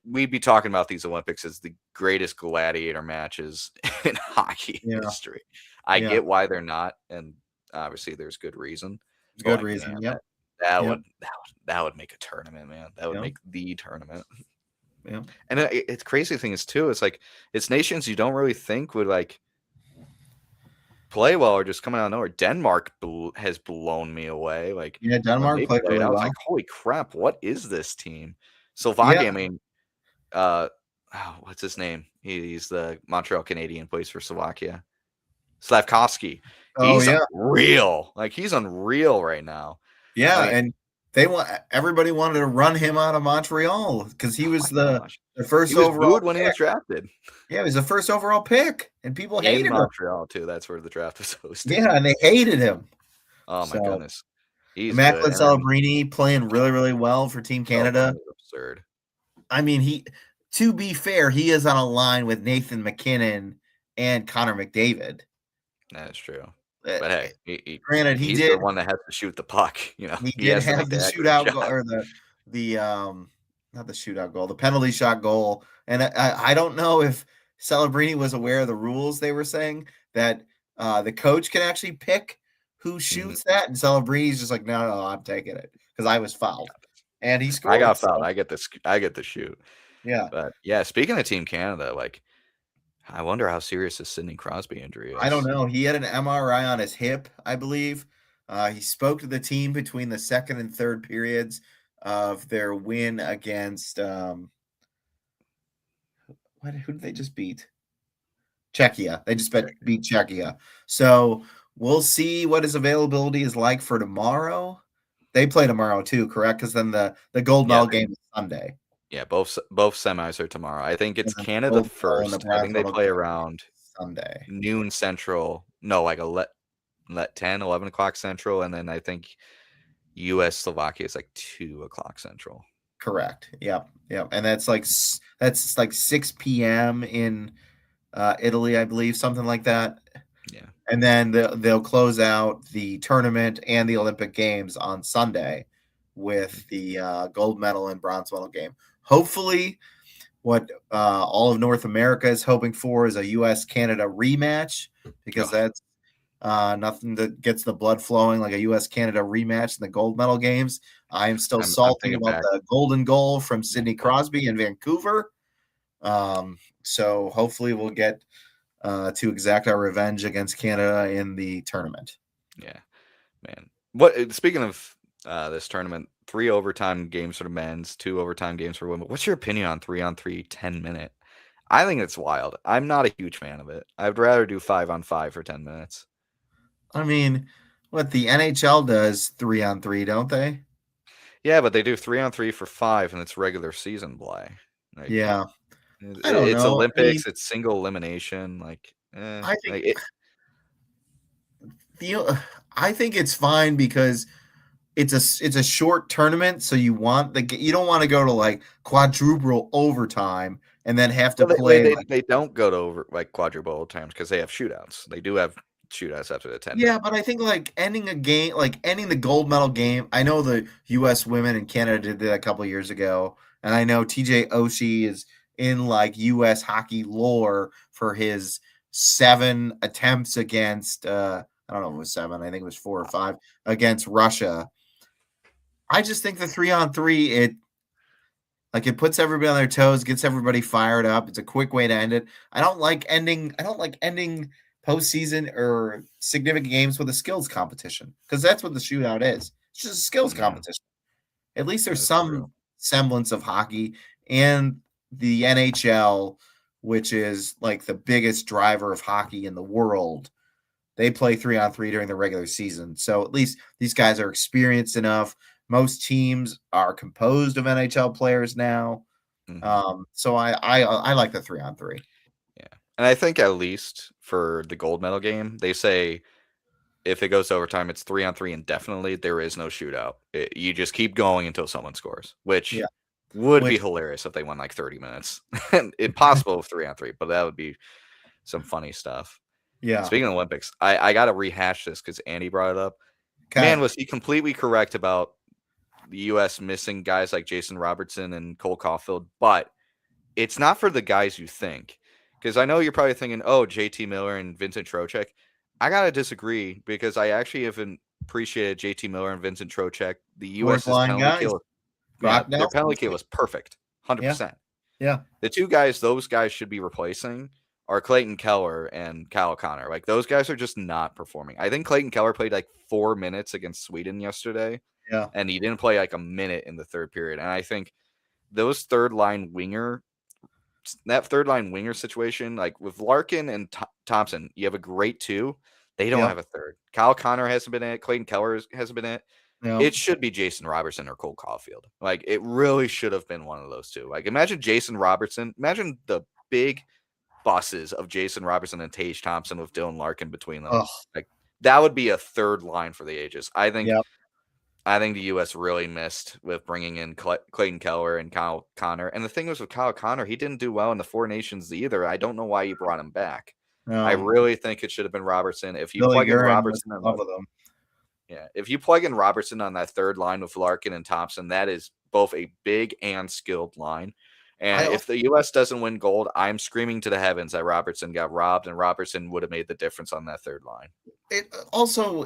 we'd be talking about these Olympics as the greatest gladiator matches in hockey yeah, history. I yeah. get why they're not, and obviously there's good reason. It's a But good like, reason. man, Yep. that Yep. would that would make a tournament, man. That would Yep. make the tournament. Yep. And it's crazy thing is too. It's like it's nations you don't really think would like play well or just coming out of nowhere. Denmark has blown me away. Like Yeah, when Denmark they played played, really I was well. like, holy crap, what is this team? Yeah. Slovakia. I mean, uh, what's his name? He's the Montreal Canadian, plays for Slovakia. Slavkovsky. Oh He's yeah. unreal. Like he's unreal right now. I Yeah, mean, and everybody wanted to run him out of Montreal because he oh was my the gosh, the he first was overall booed when he pick. was drafted Yeah, he was the first overall pick, and people in hated him. Montreal too. That's where the draft was hosted. Yeah, and they hated him. Oh my So goodness, he's good. Immaculate And then Celebrini playing really, really well for Team Canada. Celebrini is absurd. I mean, to be fair, he is on a line with Nathan McKinnon and Connor McDavid. That is true. Uh, But hey, Granted, he's the one that has to shoot the puck. You know, he he did has to have make the the accurate shootout goal shot. or the not the shootout goal, the penalty shot goal. And I don't know if Celebrini was aware of the rules. They were saying that the coach can actually pick who Mhm. shoots that, and Celebrini's just like, no, I'm taking it because I was fouled, and he I scored. got fouled. So, I get this. I get the shoot. yeah, But yeah, speaking of Team Canada, like I wonder how serious this Sidney Crosby injury I don't is. know. He had an MRI on his hip, I believe. He spoke to the team between the second and third periods of their win against who did they just beat? Czechia. They just beat Czechia. So we'll see what his availability is like for tomorrow. They play tomorrow too, correct? Because then the gold Yeah, medal game is Sunday. yeah. Both semis are tomorrow. I think And it's then the Canada gold medal and the first. I bronze think they medal play game around is Sunday. noon central. No, like 10, 11 o'clock central, and then I think U.S. Slovakia is like 2 o'clock central. Correct. Yep. Yep. And that's like 6 p.m. in Italy, I believe, something like that. Yeah. And then they'll close out the tournament and the Olympic Games on Sunday with the gold medal and bronze medal game. Hopefully, what all of North America is hoping for is a U.S. Canada rematch because Oh, that's nothing that gets the blood flowing like a U.S. Canada rematch in the gold medal games. I am still I'm salty thinking about back. the golden goal from Sidney Oh, Crosby in Vancouver. So hopefully we'll get to exact our revenge against Canada in the tournament. yeah, man. What? Speaking of this tournament, 3 overtime games for the men's, 2 overtime games for women. What's your opinion on 3-on-3 10-minute? I think it's wild. I'm not a huge fan of it. I'd rather do 5-on-5 for 10 minutes. I mean, what the NHL does 3-on-3, don't they? Yeah, but they do 3-on-3 for 5, and it's regular season play. Like Yeah, I don't it's know. I mean, Olympics. It's single elimination. I think Like it. the I think it's fine because it's a short tournament, so you don't want to go to like quadruple overtime and then have to Well, they play like they don't go to over like quadruple times because they have shootouts. They do have shootouts after the 10 Yeah, minute but mark. I think like ending a game, like ending the gold medal game. I know the U.S. women and Canada did that a couple years ago, and I know TJ Oshie is in like U.S. hockey lore for his 7 attempts against. I don't know if it was 7. I think it was 4 or 5 against Russia. I just think the 3-on-3 it puts everybody on their toes, gets everybody fired up. It's a quick way to end it. I don't like ending postseason or significant games with a skills competition because that's what the shootout is. It's just a skills Yeah, competition. At least there's that's true. some semblance of hockey and the NHL, which is like the biggest driver of hockey in the world. They play 3-on-3 during the regular season. So at least these guys are experienced enough. Most teams are composed of NHL players now. Hmm. So I like the 3-on-3. Yeah. And I think at least for the gold medal game, they say if it goes to overtime, it's 3-on-3 indefinitely. There is no shootout. You just keep going until someone scores, which Yeah. would be Which hilarious if they won like 30 minutes. Impossible with 3-on-3, but that would be some funny stuff. yeah. Speaking of Olympics, I got to rehash this because Andy brought it up. Man, Okay. was he completely correct about the U.S. missing guys like Jason Robertson and Cole Caulfield, but it's not for the guys you think. Because I know you're probably thinking, oh, JT Miller and Vincent Trocheck. I got to disagree because I actually have appreciated JT Miller and Vincent Trocheck. The Fourth U.S.'s line penalty guys. kill, yeah, Brock their Nelson. penalty kill was perfect, Yeah. 100%. Yeah. The two guys those guys should be replacing are Clayton Keller and Kyle O'Connor. Like those guys are just not performing. I think Clayton Keller played like 4 minutes against Sweden yesterday, Yeah. and he didn't play like a minute in the third period. And I think those that third line winger situation, like with Larkin and Thompson, you have a great two. They don't Yep. have a third. Kyle Connor hasn't been in it. Clayton Keller hasn't been in it. Yep. It should be Jason Robertson or Cole Caulfield. Like it really should have been one of those two. Like imagine Jason Robertson. Imagine the big buses of Jason Robertson and Tage Thompson with Dylan Larkin between them. Oh. Like that would be a third line for the ages. Yep. I think the U.S. really missed with bringing in Clayton Keller and Kyle Connor. And the thing was with Kyle Connor, he didn't do well in the Four Nations either. I don't know why you brought him back. I No. really think it should have been Robertson. If you Billy plug in Guerin was Robertson in on love the with him. yeah, if you plug in Robertson on that third line with Larkin and Thompson, that is both a big and skilled line. I And if the U.S. doesn't win gold, I'm screaming to the heavens that Robertson got robbed, and Robertson would have made the difference on that third line. it also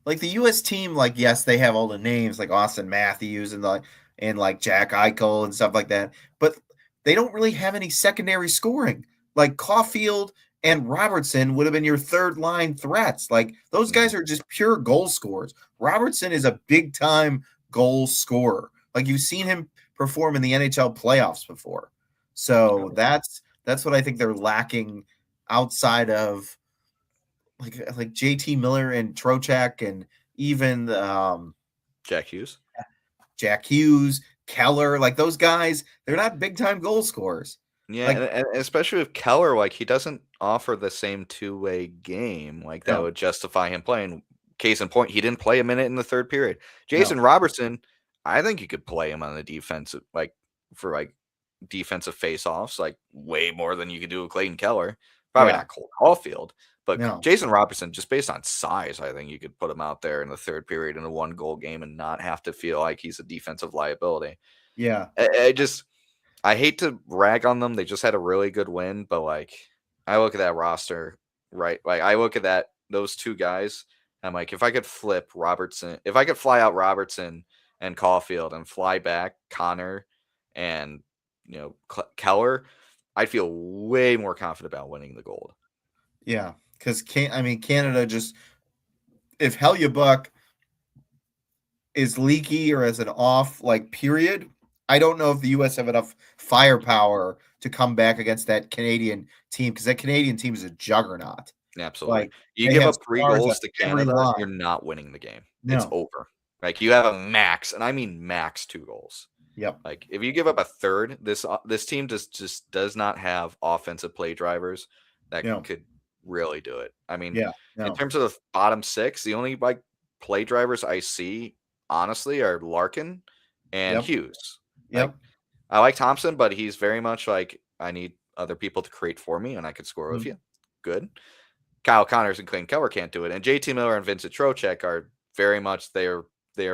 like the U.S. team, like yes, they have all the names like Austin Matthews and like Jack Eichel and stuff like that, but they don't really have any secondary scoring. Like Caulfield and Robertson would have been your third line threats. Like those Mhm. guys are just pure goal scorers. Robertson is a big time goal scorer. Like you've seen him perform in the NHL playoffs before. So that's what I think they're lacking outside of like JT Miller and Trocheck and even Jack Hughes. Jack Hughes, Keller, like those guys, they're not big time goal scorers. Yeah, Like and especially with Keller, like he doesn't offer the same two-way game like that no, would justify him playing. Case in point, he didn't play a minute in the third period. no, Jason Robertson, I think you could play him on the defensive, like for like defensive face-offs, like way more than you could do with Clayton Keller. Probably yeah, not Cole Caulfield, but no, Jason Robertson, just based on size, I think you could put him out there in the third period in a one-goal game and not have to feel like he's a defensive liability. yeah, I just I hate to rag on them. They just had a really good win, but like I look at that roster, right? Like I look at those two guys. I'm like, if I could flip Robertson, if I could fly out Robertson and Caulfield and fly back Connor and Keller, I'd feel way more confident about winning the gold. yeah. Because Canada just if Buck is leaky or as an off like period, I don't know if the U.S. have enough firepower to come back against that Canadian team because that Canadian team is a juggernaut. Absolutely. Like You they give have up three stars on goals to every Canada, line. you're not winning the game. It's No. over. Like you have a max, and I mean max 2 goals. Yep. Like if you give up a third, this team just does not have offensive play drivers that No. could really do it. I mean, Yeah. in No. terms of the bottom six, the only like play drivers I see honestly are Larkin and Yep. Hughes. Like Yep. I like Thompson, but he's very much like I need other people to create for me, and I could score with Mm. you. Good. Kyle Connors and Clayton Keller can't do it. And JT Miller and Vincent Trocheck are very much there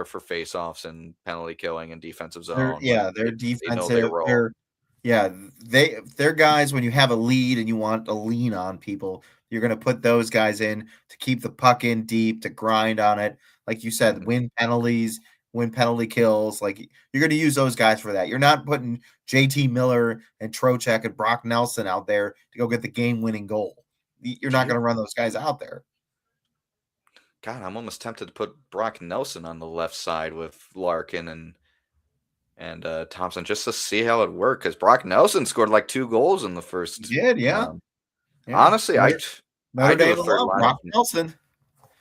for face-offs and penalty killing and defensive zone. Like They're they know their defensive. role. They're guys when you have a lead and you want to lean on people, you're going to put those guys in to keep the puck in deep, to grind on it. Like you said, win penalties, win penalty kills. Like you're going to use those guys for that. You're not putting JT Miller and Trocheck and Brock Nelson out there to go get the game-winning goal. You're not going to run those guys out there. God, I'm almost tempted to put Brock Nelson on the left side with Larkin and Thompson just to see how it worked, because Brock Nelson scored like 2 goals in the first. He did, yeah. Honestly, I Notre do Dame a third line. Brock Nelson.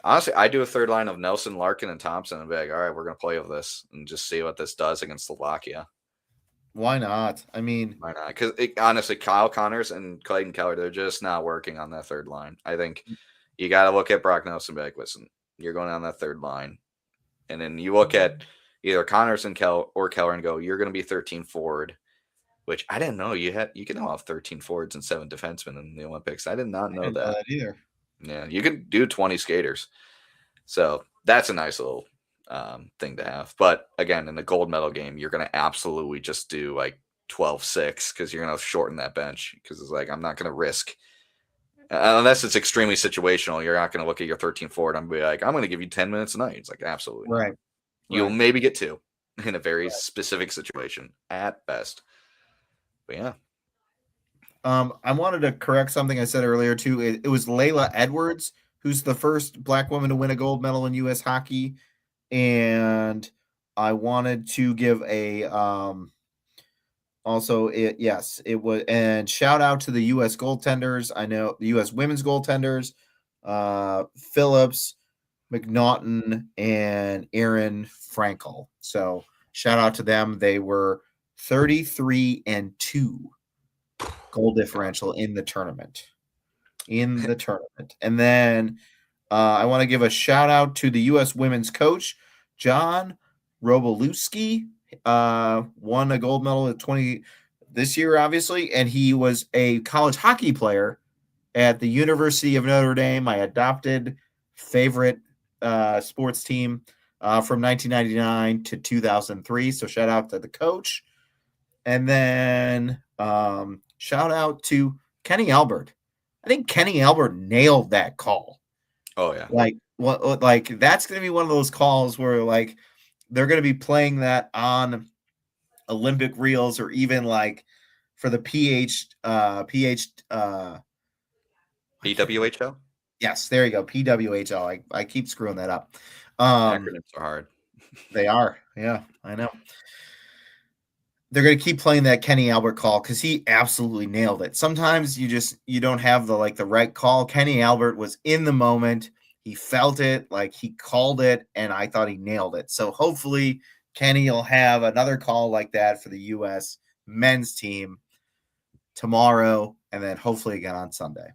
Honestly, I do a third line of Nelson, Larkin, and Thompson and be like, all right, we're going to play with this and just see what this does against Slovakia. Why not? I mean, why not? Because honestly, Kyle Connors and Clayton Keller, they're just not working on that third line. I think you got to look at Brock Nelson and be like, listen, you're going on that third line. And then you look at either Connors and Keller and go, you're going to be 13 forward, which I didn't know you can have 13 forwards and 7 defensemen in the Olympics. I did not know that either. Yeah, you could do 20 skaters. So that's a nice little thing to have. But again, in the gold medal game, you're going to absolutely just do like 12-6 because you're going to shorten that bench, because it's like, I'm not going to risk, unless it's extremely situational. You're not going to look at your 13 forward and be like, I'm going to give you 10 minutes a night. It's like, absolutely not. Right. You'll maybe get 2 in a very specific situation at best. But yeah. I wanted to correct something I said earlier too. It was Layla Edwards who's the first Black woman to win a gold medal in U.S. hockey, and I wanted to give a it was, and shout out to the U.S. goaltenders. I know the U.S. women's goaltenders, Phillips, McNaughton, and Aaron Frankel. So shout out to them. They were 33-2 goal differential in the tournament. And then I want to give a shout out to the U.S. women's coach, John Robolewski. Won a gold medal at 20 this year, obviously, and he was a college hockey player at the University of Notre Dame, my adopted favorite sports team from 1999 to 2003. So shout out to the coach. And then shout out to Kenny Albert. I think Kenny Albert nailed that call. Oh yeah. Like that's going to be one of those calls where like they're going to be playing that on Olympic reels, or even like for the PWHL. Yes, there you go. PWHL. I keep screwing that up. Acronyms are hard. They are. Yeah, I know. They're going to keep playing that Kenny Albert call because he absolutely nailed it. Sometimes you don't have the right call. Kenny Albert was in the moment. He felt it, like he called it, and I thought he nailed it. So hopefully Kenny will have another call like that for the U.S. men's team tomorrow, and then hopefully again on Sunday.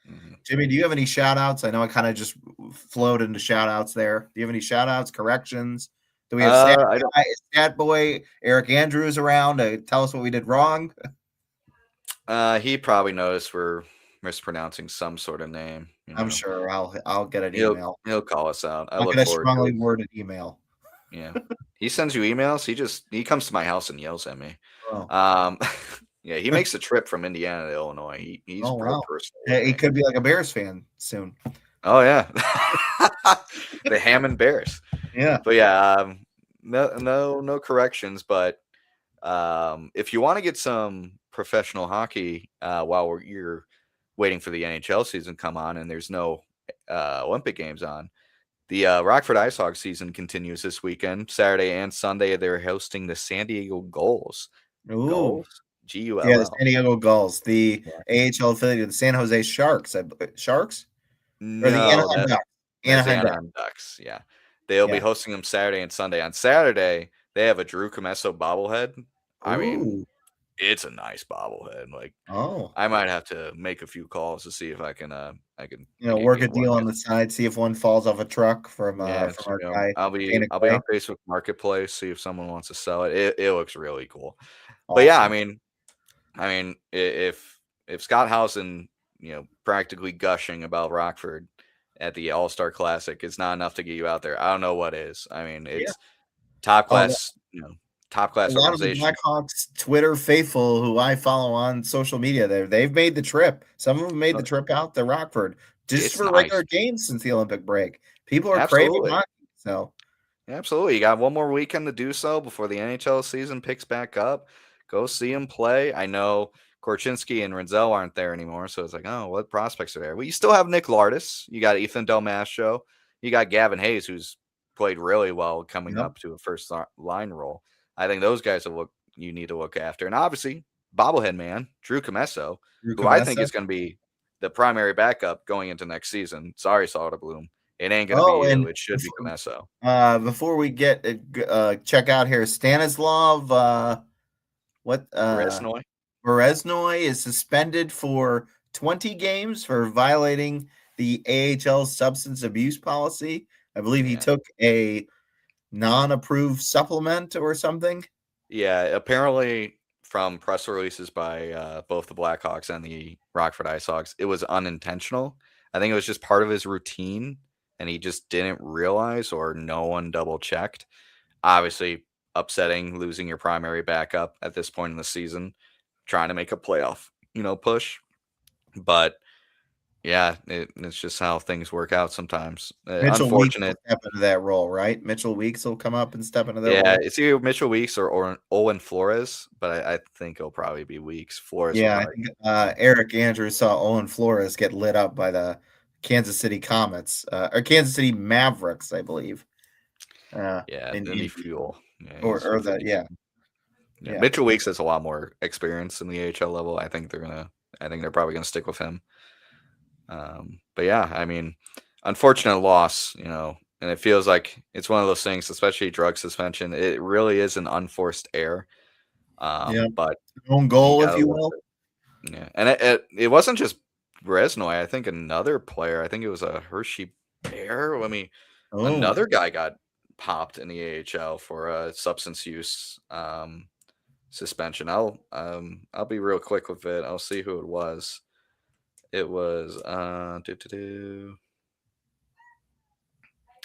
Mm-hmm. Jimmy, do you have any shout-outs? I know I kind of just flowed into shout-outs there. Do you have any shout-outs, corrections? Do we have Stat Boy Eric Andrews around to tell us what we did wrong? He probably noticed we're mispronouncing some sort of name. I'm sure I'll get an email. He'll call us out. I'll get a strongly worded email. Yeah, he sends you emails. He comes to my house and yells at me. Oh. Yeah, he makes a trip from Indiana to Illinois. He's personal. Yeah, he could be like a Bears fan soon. Oh yeah, the Hammond Bears. Yeah, but yeah, no corrections. But if you want to get some professional hockey while you're waiting for the NHL season to come on, and there's no Olympic games on, the Rockford Ice Hawks season continues this weekend, Saturday and Sunday. They're hosting the San Diego Gulls. Ooh. Gull. Yeah, the San Diego Gulls, the AHL affiliate of the San Jose Sharks. Sharks? No, or the Anaheim Ducks. Anaheim Ducks, yeah. They'll be hosting them Saturday and Sunday. On Saturday, they have a Drew Comesso bobblehead. I mean, it's a nice bobblehead. Like, I might have to make a few calls to see if I can work a deal on the side, see if one falls off a truck from our guy. I'll be on Facebook Marketplace, see if someone wants to sell it. It looks really cool. Awesome. But yeah, I mean, if Scott Housen practically gushing about Rockford at the All-Star Classic is not enough to get you out there. I don't know what is. I mean, Yeah. it's top Oh, class, top a class lot of the organization. Blackhawks Twitter faithful who I follow on social media, they've made the trip. Some of them made the trip out to Rockford just It's for nice. regular games since the Olympic break. People are craving Absolutely. hockey. So Absolutely. You got one more weekend to do so before the NHL season picks back up. Go see him play. I know Korchinski and Rinzel aren't there anymore, so it's like, oh, what prospects are there? Well, you still have Nick Lardis. You got Ethan Del Mastro. You got Gavin Hayes, who's played really well coming yep. up to a first line role. I think those guys are what you need to look after. And obviously, bobblehead man, Drew Comesso, who I think is going to be the primary backup going into next season. Sorry, Soderblom. It ain't going to be Oh, you. and It should be Comesso. before we get check out here, Stanislav Resnoy. Bereznoy is suspended for 20 games for violating the AHL substance abuse policy. I believe he took a non-approved supplement or something. Yeah, apparently from press releases by both the Blackhawks and the Rockford Ice Hawks, it was unintentional. I think it was just part of his routine, and he just didn't realize, or no one double checked. Obviously, upsetting losing your primary backup at this point in the season, trying to make a playoff, push. But yeah, it's just how things work out sometimes. Mitchell Weeks will Unfortunate. step into that role, right? Mitchell Weeks will come up and step into that Yeah, role. it's either Mitchell Weeks or Owen Flores, but I think it'll probably be Weeks. Flores will Yeah, I probably. think Eric Andrews saw Owen Flores get lit up by the Kansas City Comets or Kansas City Mavericks, I believe. Yeah, In Indy Fuel. Yeah, or he's with the Indy yeah. Fuel. Yeah, Mitchell Weeks has a lot more experience in the AHL level. I think they're probably gonna stick with him. But yeah, I mean, unfortunate loss, and it feels like it's one of those things, especially drug suspension. It really is an unforced error. Yeah, But own you goal, if gotta you live will. with it. Yeah, and it wasn't just Resnoy. I think another player. I think it was a Hershey Bear. I mean, Oh, another guy got popped in the AHL for substance use suspension. I'll be real quick with it. I'll see who it was. It was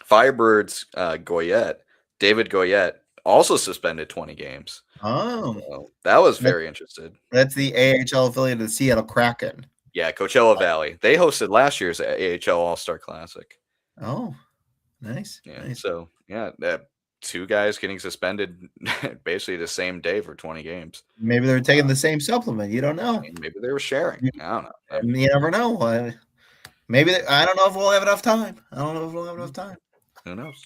Firebirds Goyette, David Goyette, also suspended 20 games. oh, So that was that, very interested. that's the AHL affiliate of the Seattle Kraken. Yeah, Coachella Valley. They hosted last year's AHL All-Star Classic. Oh, nice, Yeah. nice. So yeah, two guys getting suspended basically the same day for 20 games. Maybe they're taking the same supplement. You don't know. Maybe they were sharing. I don't know. You never know. Maybe I don't know if we'll have enough time. I don't know if we'll have enough time. Who knows?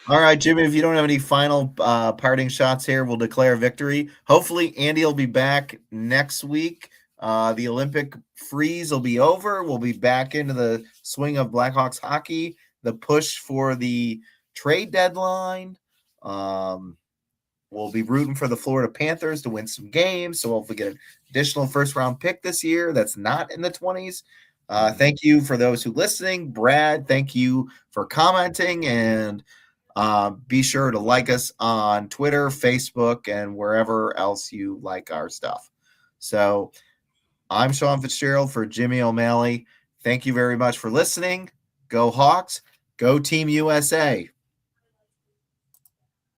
All right, Jimmy, if you don't have any final parting shots here, we'll declare victory. Hopefully, Andy will be back next week. The Olympic freeze will be over. We'll be back into the swing of Blackhawks hockey, the push for the trade deadline. We'll be rooting for the Florida Panthers to win some games, so hopefully get an additional first-round pick this year that's not in the 20s. Thank you for those who listening. Brad, thank you for commenting, and be sure to like us on Twitter, Facebook, and wherever else you like our stuff. So I'm Sean Fitzgerald for Jimmy O'Malley. Thank you very much for listening. Go Hawks. Go Team USA.